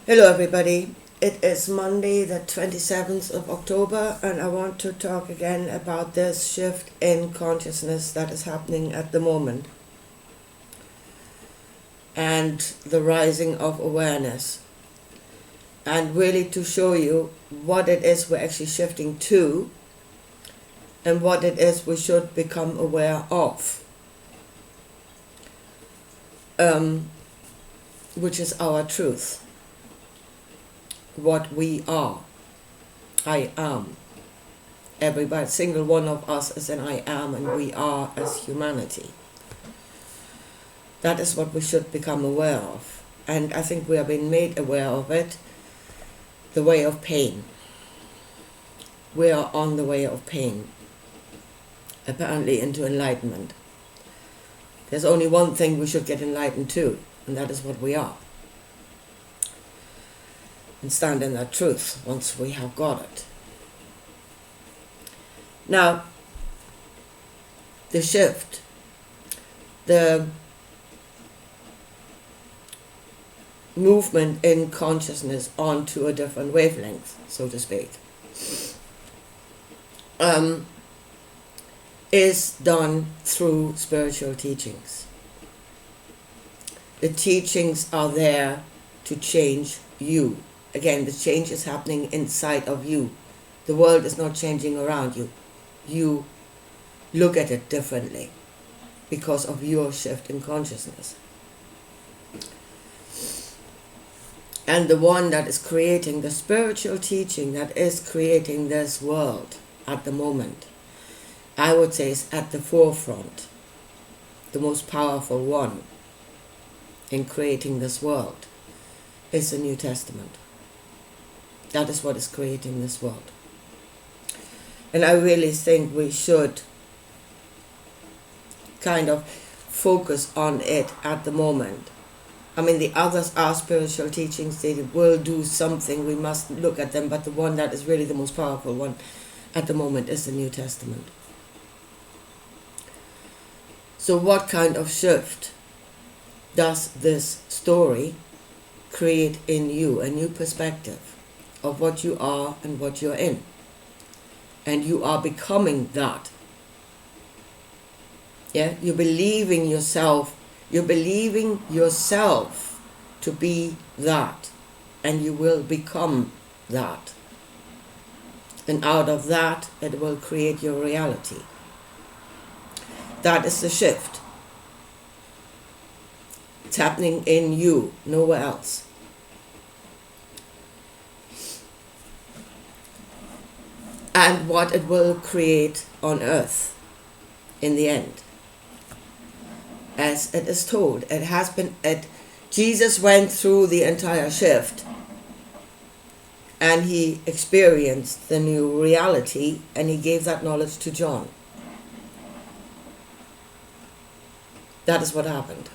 Hello everybody, it is Monday the 27th of October and I want to talk again about this shift in consciousness that is happening at the moment and the rising of awareness, and really to show you what it is we're actually shifting to and what it is we should become aware of, which is our truth. What we are. I am. Everybody, single one of us is an I am, and we are as humanity. That is what we should become aware of. And I think we are being made aware of it, the way of pain. We are on the way of pain, apparently into enlightenment. There's only one thing we should get enlightened to, and that is what we are. And stand in that truth once we have got it. Now, the shift, the movement in consciousness onto a different wavelength, so to speak, is done through spiritual teachings. The teachings are there to change you. Again, the change is happening inside of you. The world is not changing around you. You look at it differently because of your shift in consciousness. And the one that is creating the spiritual teaching that is creating this world at the moment, I would say is at the forefront, the most powerful one in creating this world, is the New Testament. That is what is creating this world. And I really think we should kind of focus on it at the moment. I mean, the others are spiritual teachings. They will do something. We must look at them. But the one that is really the most powerful one at the moment is the New Testament. So what kind of shift does this story create in you? A new perspective of what you are and what you're in. And you are becoming that. Yeah, you're believing yourself to be that, and you will become that. And out of that, it will create your reality. That is the shift. It's happening in you, nowhere else. And what it will create on earth in the end. As it is told, Jesus went through the entire shift and he experienced the new reality and he gave that knowledge to John. That is what happened.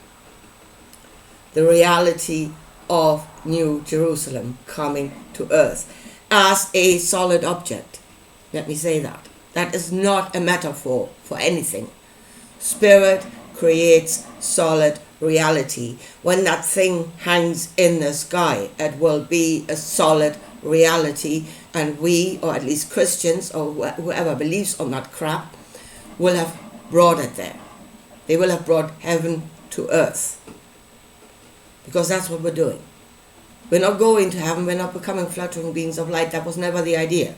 The reality of New Jerusalem coming to earth as a solid object. Let me say that. That is not a metaphor for anything. Spirit creates solid reality. When that thing hangs in the sky, it will be a solid reality, and we, or at least Christians, or whoever believes on that crap, will have brought it there. They will have brought heaven to earth. Because that's what we're doing. We're not going to heaven, we're not becoming fluttering beings of light. That was never the idea.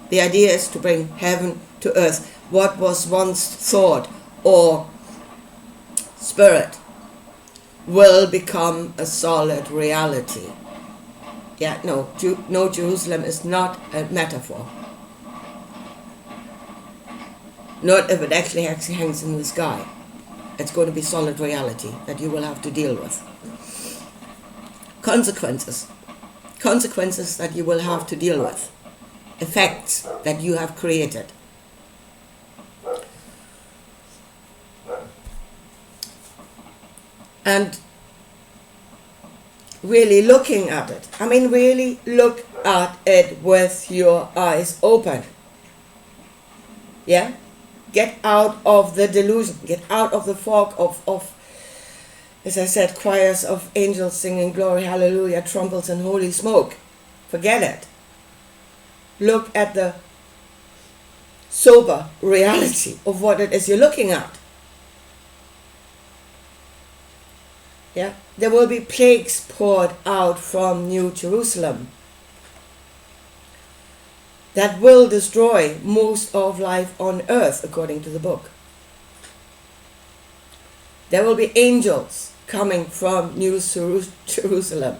The idea is to bring heaven to earth. What was once thought or spirit will become a solid reality. Yeah, no, Jerusalem is not a metaphor. Not if it actually hangs in the sky. It's going to be solid reality that you will have to deal with. Consequences that you will have to deal with. Effects that you have created. And really looking at it. I mean, really look at it with your eyes open. Yeah? Get out of the delusion. Get out of the fog of As I said, choirs of angels singing glory, hallelujah, trumpets and holy smoke. Forget it. Look at the sober reality of what it is you're looking at. Yeah? There will be plagues poured out from New Jerusalem that will destroy most of life on earth, according to the book. There will be angels coming from New Jerusalem,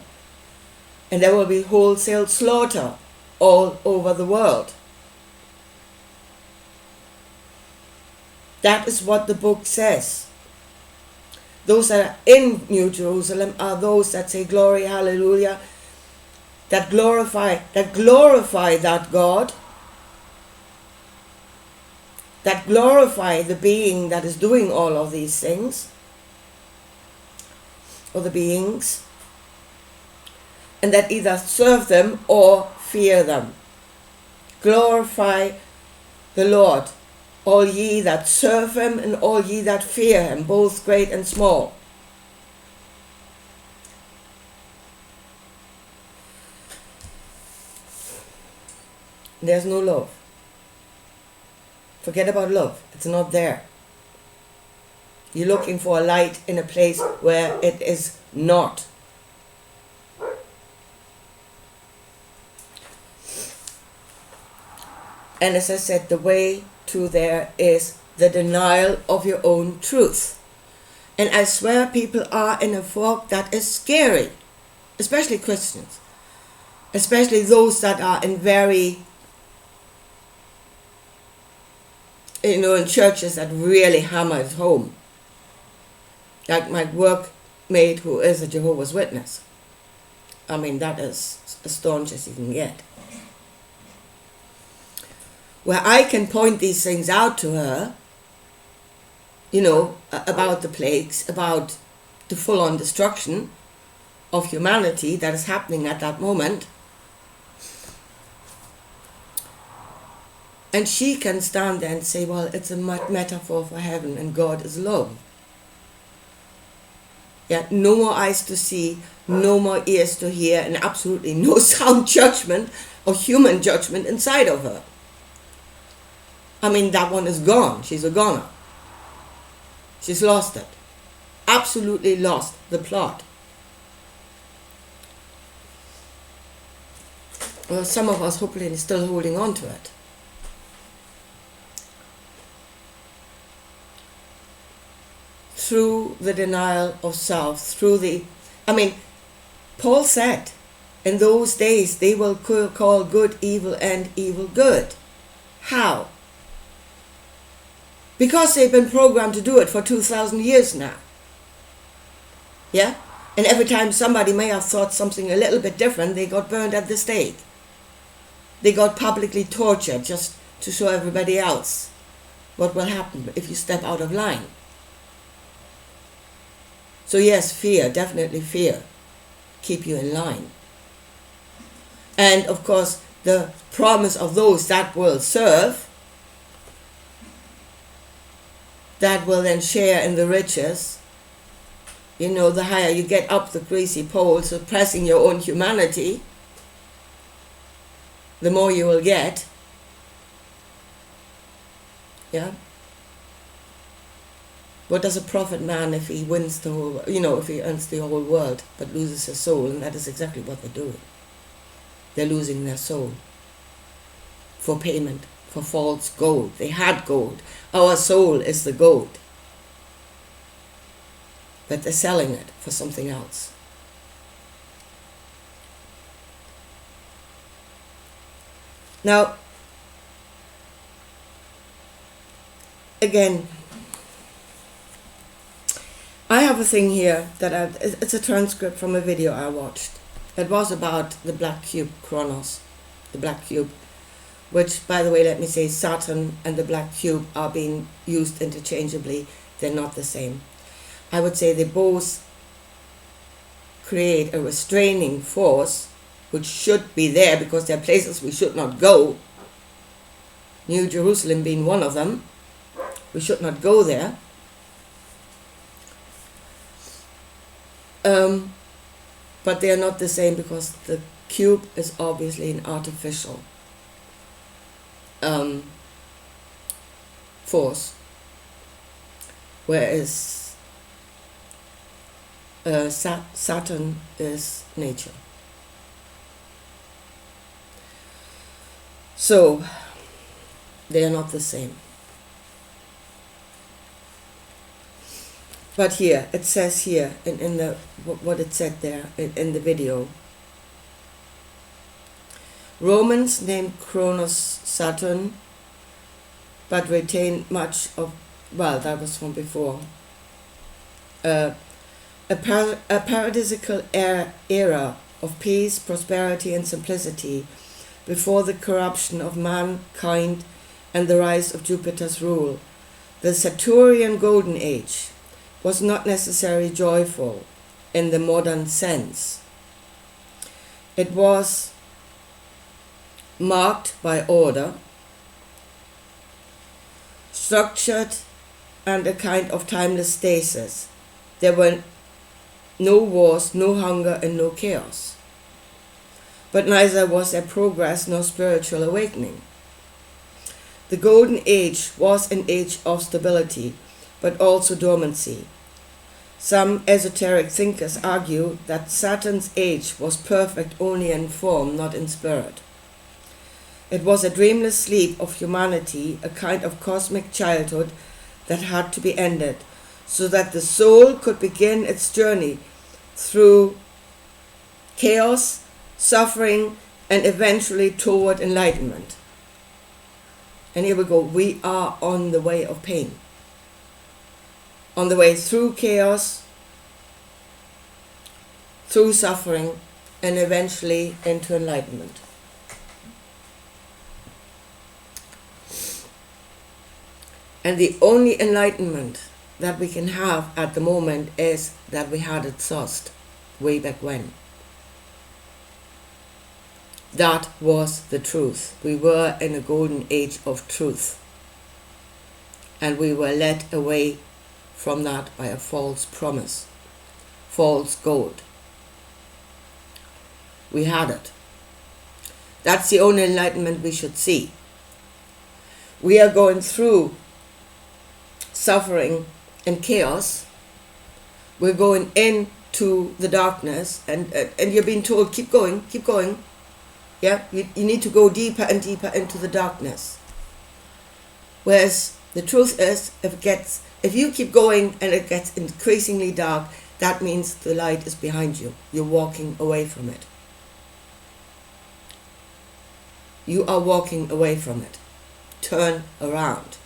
and there will be wholesale slaughter all over the world. That is what the book says. Those that are in New Jerusalem are those that say glory, hallelujah, that glorify that God, that glorify the being that is doing all of these things, or the beings, and that either serve them or fear them. Glorify the Lord, all ye that serve him and all ye that fear him, both great and small. There's no love. Forget about love. It's not there. You're looking for a light in a place where it is not. And as I said, the way to there is the denial of your own truth. And I swear people are in a fog that is scary, especially Christians, especially those that are in very, in churches that really hammer it home. Like my workmate who is a Jehovah's Witness. I mean, that is as staunch as you can get. Where I can point these things out to her, about the plagues, about the full-on destruction of humanity that is happening at that moment. And she can stand there and say, well, it's a metaphor for heaven and God is love. Yeah, no more eyes to see, no more ears to hear, and absolutely no sound judgment or human judgment inside of her. I mean, that one is gone. She's a goner. She's lost it. Absolutely lost the plot. Well, some of us hopefully are still holding on to it. Through the denial of self, Paul said, in those days they will call good evil and evil good. How? Because they've been programmed to do it for 2,000 years now. Yeah? And every time somebody may have thought something a little bit different, they got burned at the stake. They got publicly tortured just to show everybody else what will happen if you step out of line. So yes, fear, definitely fear, keep you in line. And of course, the promise of those that will serve, that will then share in the riches. The higher you get up the greasy pole, suppressing your own humanity, the more you will get. Yeah? What does it profit man if he wins the whole, if he earns the whole world but loses his soul? And that is exactly what they're doing. They're losing their soul for payment, for false gold. They had gold. Our soul is the gold. But they're selling it for something else. Now, again, I have a thing here that it's a transcript from a video I watched. It was about the black cube chronos, the black cube, which, by the way, let me say, Saturn and the black cube are being used interchangeably. They're not the same. I would say they both create a restraining force, which should be there because there are places we should not go. New Jerusalem being one of them. We should not go there. But they are not the same because the cube is obviously an artificial force, whereas Saturn is nature. So they are not the same. But here, it says here, in the what it said there in the video, Romans named Cronus Saturn, but retained much of, well, that was from before, a paradisical era of peace, prosperity and simplicity before the corruption of mankind and the rise of Jupiter's rule. The Saturnian Golden Age was not necessarily joyful in the modern sense. It was marked by order, structured, and a kind of timeless stasis. There were no wars, no hunger, and no chaos. But neither was there progress nor spiritual awakening. The Golden Age was an age of stability, but also dormancy. Some esoteric thinkers argue that Saturn's age was perfect only in form, not in spirit. It was a dreamless sleep of humanity, a kind of cosmic childhood that had to be ended, so that the soul could begin its journey through chaos, suffering, and eventually toward enlightenment. And here we go, we are on the way of pain. On the way through chaos, through suffering, and eventually into enlightenment. And the only enlightenment that we can have at the moment is that we had it sourced way back when. That was the truth. We were in a golden age of truth. And we were led away from that by a false promise, false gold. We had it. That's the only enlightenment we should see. We are going through suffering and chaos. We're going into the darkness, and you're being told, keep going, keep going. Yeah, you need to go deeper and deeper into the darkness. Whereas the truth is, if you keep going and it gets increasingly dark, that means the light is behind you. You're walking away from it. You are walking away from it. Turn around.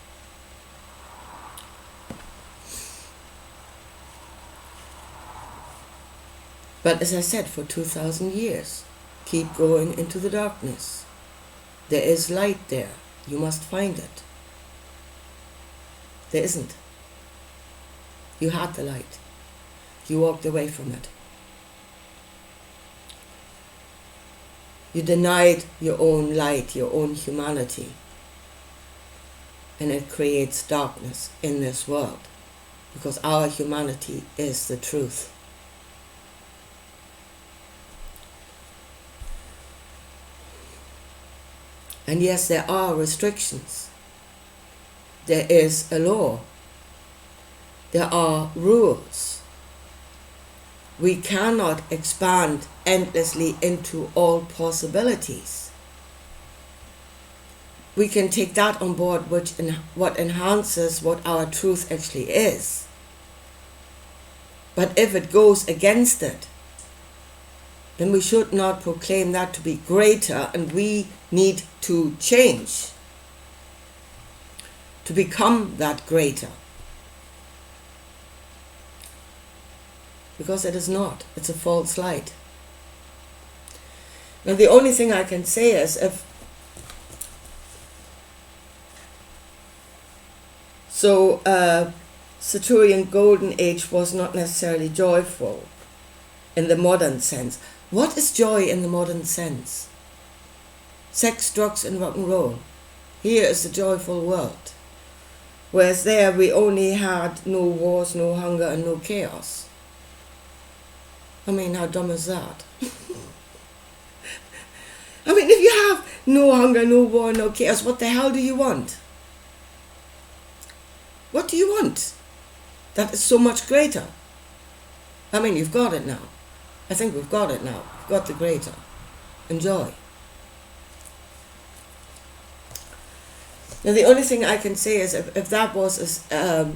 But as I said, for 2,000 years, keep going into the darkness. There is light there. You must find it. There isn't. You had the light. You walked away from it. You denied your own light, your own humanity. And it creates darkness in this world. Because our humanity is the truth. And yes, there are restrictions. There is a law. There are rules. We cannot expand endlessly into all possibilities. We can take that on board, what enhances what our truth actually is. But if it goes against it, then we should not proclaim that to be greater, and we need to change to become that greater. Because it is not. It's a false light. Now the only thing I can say is, Saturnian Golden Age was not necessarily joyful in the modern sense. What is joy in the modern sense? Sex, drugs, and rock and roll. Here is the joyful world. Whereas there we only had no wars, no hunger, and no chaos. I mean, how dumb is that? I mean, if you have no hunger, no war, no chaos, what the hell do you want? What do you want that is so much greater? I mean, you've got it now. I think we've got it now. We've got the greater. Enjoy. Now, the only thing I can say is if that was a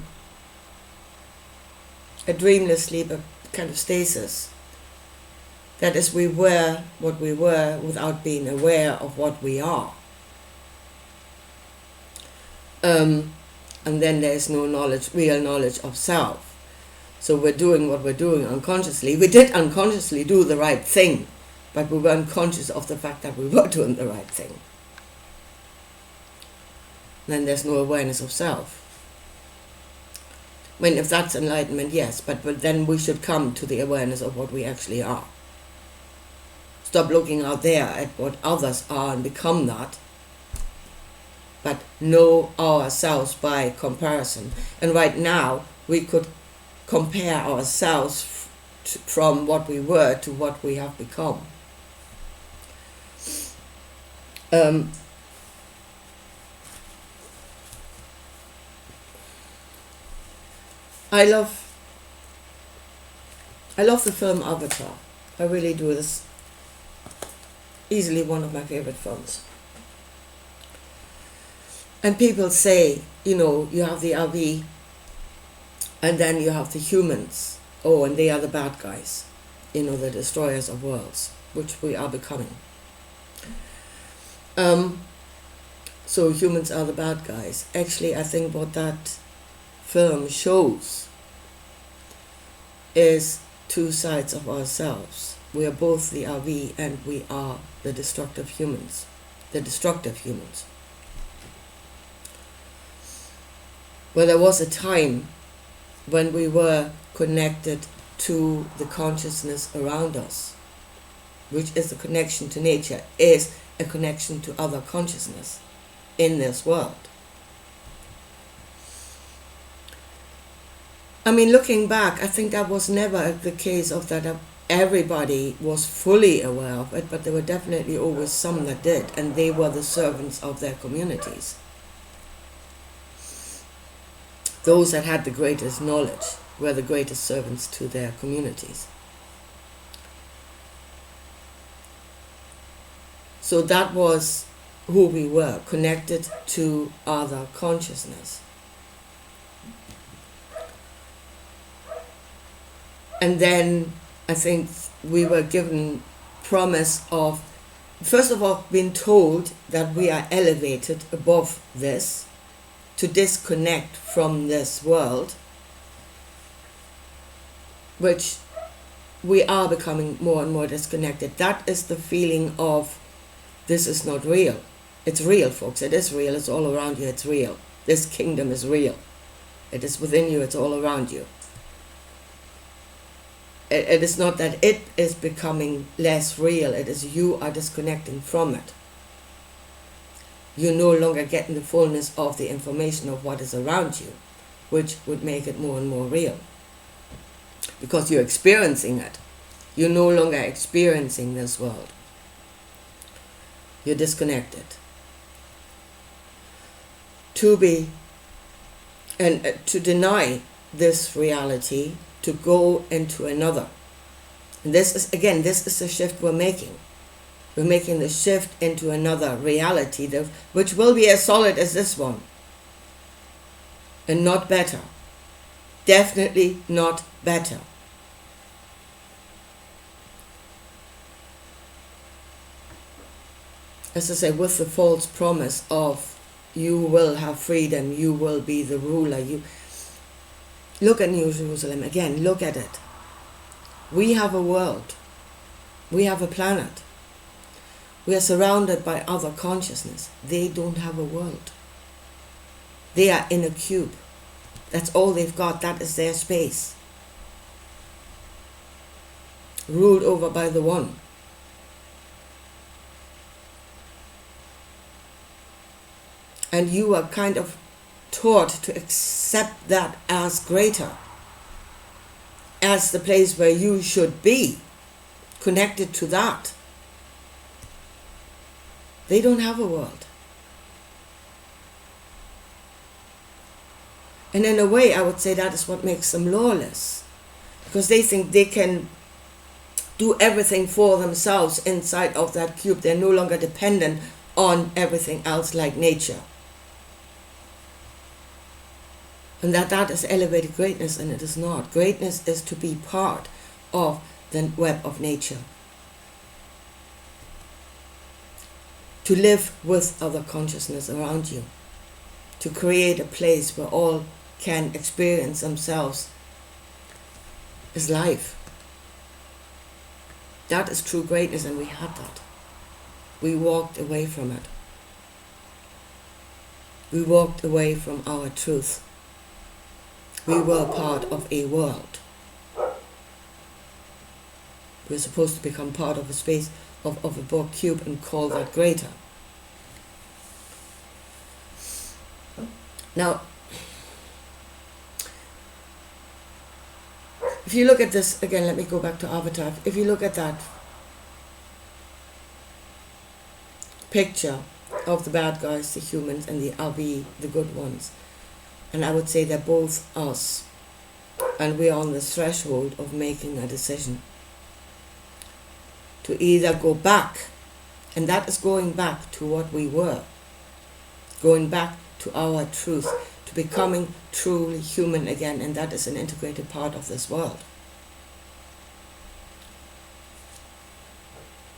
dreamless sleep, a kind of stasis, that is, we were what we were without being aware of what we are. And then there is no knowledge, real knowledge of self. So we're doing what we're doing unconsciously. We did unconsciously do the right thing, but we weren't conscious of the fact that we were doing the right thing. Then there's no awareness of self. I mean, if that's enlightenment, yes, but then we should come to the awareness of what we actually are. Stop looking out there at what others are and become that, but know ourselves by comparison. And right now, we could compare ourselves from what we were to what we have become. I love the film Avatar. I really do. This easily one of my favorite films. And people say, you know, you have the RV and then you have the humans. Oh, and they are the bad guys. You know, the destroyers of worlds, which we are becoming. So humans are the bad guys. Actually, I think what that film shows is two sides of ourselves. We are both the RV and we are the destructive humans. Well, there was a time when we were connected to the consciousness around us, which is a connection to nature, is a connection to other consciousness in this world. I mean, looking back, I think that was never the case of that everybody was fully aware of it, but there were definitely always some that did, and they were the servants of their communities. Those that had the greatest knowledge were the greatest servants to their communities. So that was who we were, connected to other consciousness. And then I think we were given promise of, first of all, being told that we are elevated above this, to disconnect from this world, which we are becoming more and more disconnected. That is the feeling of, this is not real. It's real, folks. It is real. It's all around you. It's real. This kingdom is real. It is within you. It's all around you. It is not that it is becoming less real. It is you are disconnecting from it. You're no longer getting the fullness of the information of what is around you, which would make it more and more real. Because you're experiencing it. You're no longer experiencing this world. You're disconnected. To be, and to deny this reality, to go into another. And this is, again, this is the shift we're making. We're making the shift into another reality, which will be as solid as this one. And not better. Definitely not better. As I say, with the false promise of you will have freedom, you will be the ruler. You look at New Jerusalem again, look at it. We have a world. We have a planet. We are surrounded by other consciousness. They don't have a world. They are in a cube. That's all they've got. That is their space. Ruled over by the one. And you are kind of taught to accept that as greater, as the place where you should be. connected to that, they don't have a world. And in a way, I would say that is what makes them lawless, because they think they can do everything for themselves inside of that cube. They're no longer dependent on everything else like nature. And that is elevated greatness, and it is not. Greatness is to be part of the web of nature. To live with other consciousness around you. To create a place where all can experience themselves is life. That is true greatness, and we had that. We walked away from it. We walked away from our truth. We were part of a world. We're supposed to become part of a space of a Borg cube and call that greater. Now, if you look at this, again, let me go back to Avatar. If you look at that picture of the bad guys, the humans, and the Avi, the good ones, and I would say they're both us, and we're on the threshold of making a decision to either go back, and that is going back to what we were, going back to our truth, to becoming truly human again, and that is an integrated part of this world.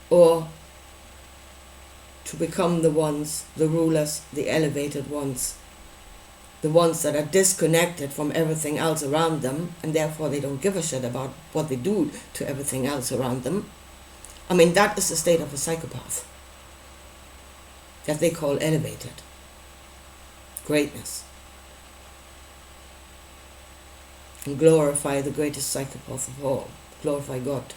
Or to become the ones, the rulers, the elevated ones, the ones that are disconnected from everything else around them, and therefore they don't give a shit about what they do to everything else around them. I mean, that is the state of a psychopath that they call elevated greatness, and glorify the greatest psychopath of all, glorify God.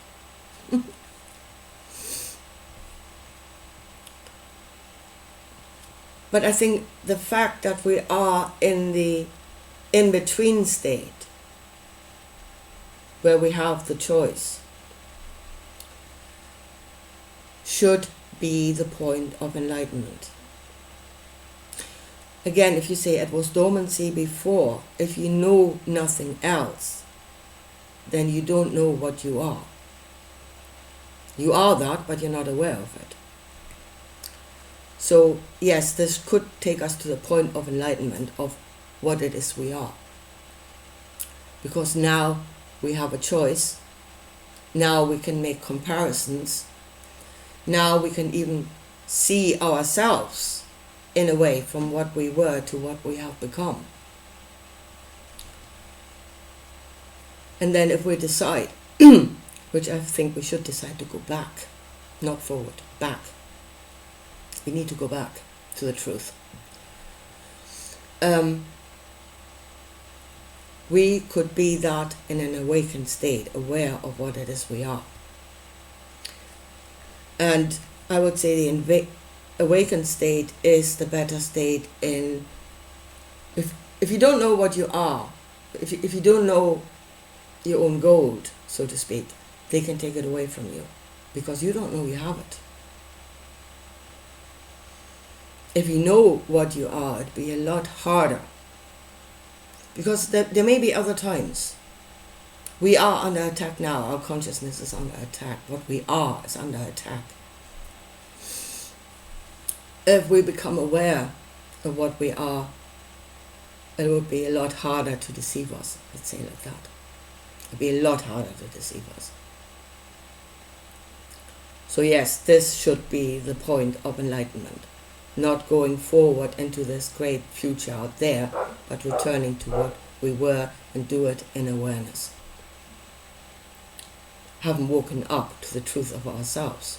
But I think the fact that we are in the in-between state, where we have the choice, should be the point of enlightenment. Again, if you say it was dormancy before, if you know nothing else, then you don't know what you are. You are that, but you're not aware of it. So, yes, this could take us to the point of enlightenment of what it is we are. Because now we have a choice. Now we can make comparisons. Now we can even see ourselves in a way from what we were to what we have become. And then if we decide, which I think we should decide to go back, not forward, back. We need to go back to the truth. We could be that in an awakened state, aware of what it is we are. And I would say the awakened state is the better state in, if you don't know what you are, if you don't know your own gold, so to speak, they can take it away from you because you don't know you have it. If you know what you are, it'd be a lot harder. Because there may be other times. We are under attack now. Our consciousness is under attack. What we are is under attack. If we become aware of what we are, it would be a lot harder to deceive us. Let's say like that. It'd be a lot harder to deceive us. So yes, this should be the point of enlightenment. Not going forward into this great future out there, but returning to what we were and do it in awareness. Having woken up to the truth of ourselves.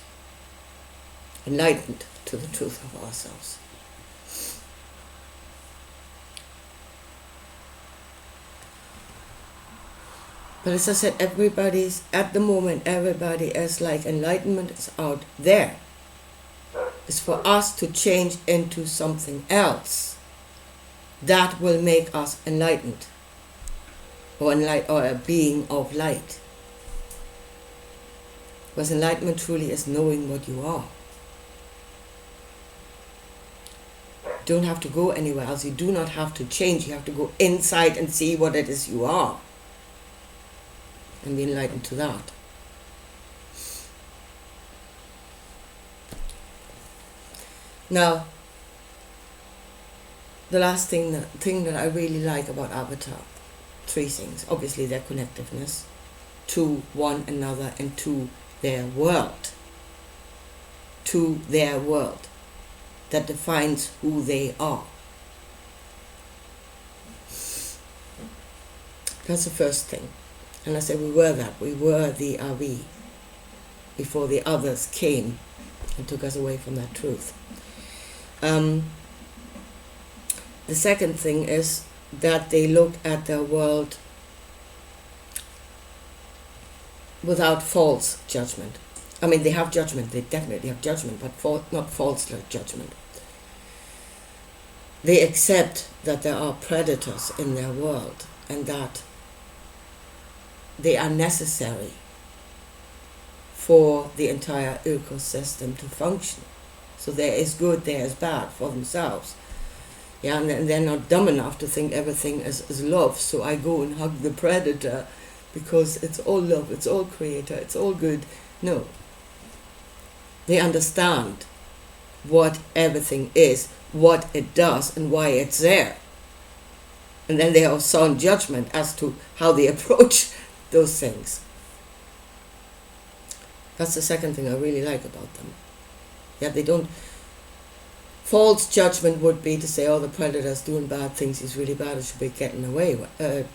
Enlightened to the truth of ourselves. But as I said, at the moment, everybody is like enlightenment is out there. It's for us to change into something else that will make us enlightened, or a being of light. Because enlightenment truly is knowing what you are. You don't have to go anywhere else. You do not have to change. You have to go inside and see what it is you are. And be enlightened to that. Now, the last thing that I really like about Avatar, 3 things. Obviously their connectiveness to one another and to their world. To their world that defines who they are. That's the first thing. And I said we were that. We were the Avi before the others came and took us away from that truth. The second thing is that they looked at their world without false judgment. I mean, they have judgment, they definitely have judgment, but not false judgment. They accept that there are predators in their world and that they are necessary for the entire ecosystem to function. So there is good, there is bad for themselves. Yeah, and they're not dumb enough to think everything is love, so I go and hug the predator because it's all love, it's all creator, it's all good. No. They understand what everything is, what it does, and why it's there. And then they have sound judgment as to how they approach those things. That's the second thing I really like about them. Yeah, they don't. False judgment would be to say, oh, the predator's doing bad things, he's really bad, it should be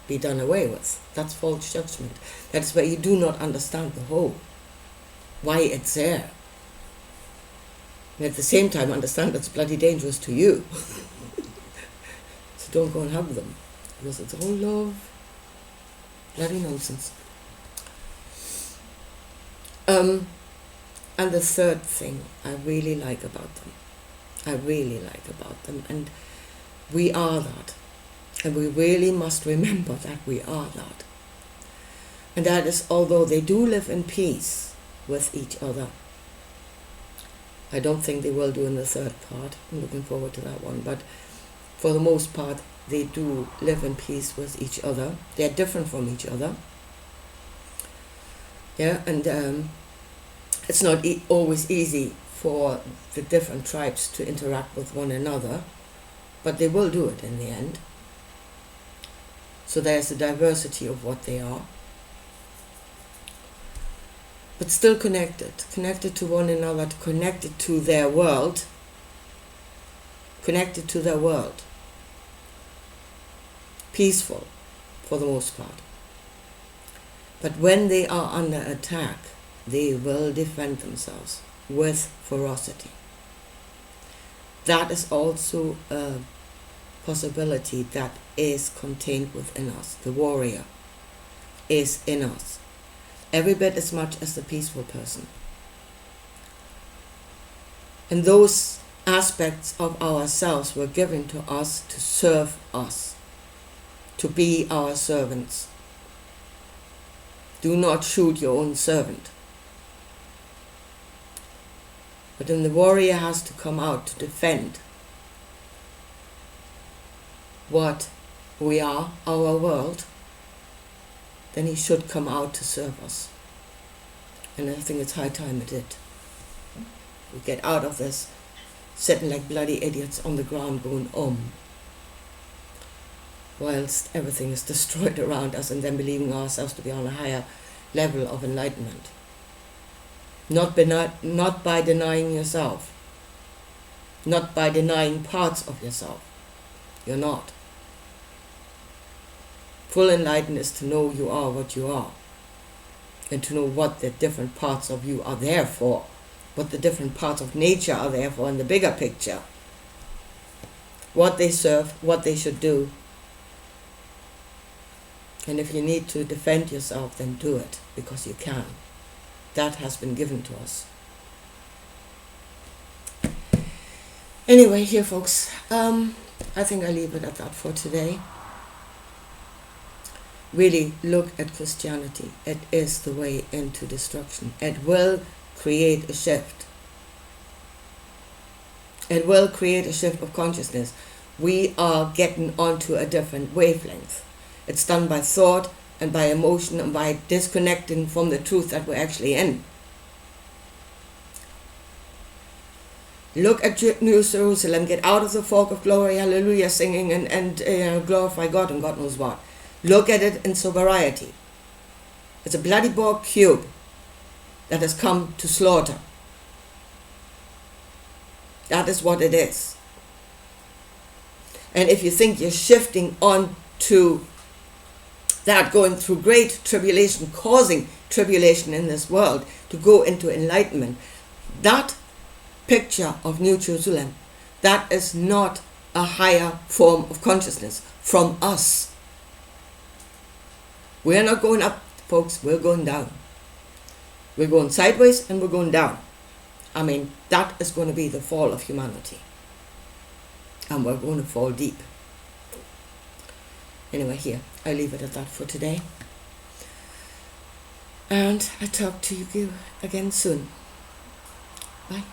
be done away with. That's false judgment. That's where you do not understand the whole, why it's there. And at the same time understand it's bloody dangerous to you. So don't go and hug them, because it's all love. Bloody nonsense. And the third thing I really like about them, and we are that, and we really must remember that we are that. And that is, although they do live in peace with each other, I don't think they will do in the third part. I'm looking forward to that one, but for the most part they do live in peace with each other. They're different from each other. Yeah, and it's not always easy for the different tribes to interact with one another, but they will do it in the end. So there's a diversity of what they are, but still connected to one another, connected to their world, peaceful for the most part. But when they are under attack, they will defend themselves with ferocity. That is also a possibility that is contained within us. The warrior is in us, every bit as much as the peaceful person. And those aspects of ourselves were given to us to serve us, to be our servants. Do not shoot your own servant. But then the warrior has to come out to defend what we are, our world. Then he should come out to serve us. And I think it's high time it did. We get out of this sitting like bloody idiots on the ground going whilst everything is destroyed around us, and then believing ourselves to be on a higher level of enlightenment. Not by denying yourself, not by denying parts of yourself. You're not. Full enlightenment is to know you are what you are, and to know what the different parts of you are there for, what the different parts of nature are there for in the bigger picture, what they serve, what they should do. And if you need to defend yourself, then do it, because you can. That has been given to us. Anyway, here folks, I think I leave it at that for today. really look at Christianity, it is the way into destruction. It will create a shift. It will create a shift of consciousness. We are getting onto a different wavelength. It's done by thought and by emotion and by disconnecting from the truth that we're actually in. Look at New Jerusalem. Get out of the fog of glory, hallelujah, singing and glorify God and God knows what. Look at it in sobriety. It's a bloody Borg cube that has come to slaughter. That is what it is. And if you think you're shifting on to that, going through great tribulation, causing tribulation in this world, to go into enlightenment, that picture of New Jerusalem, that is not a higher form of consciousness from us. We're not going up, folks, we're going down. We're going sideways and we're going down. I mean, that is going to be the fall of humanity. And we're going to fall deep. Anyway, here, I leave it at that for today. And I talk to you again soon. Bye.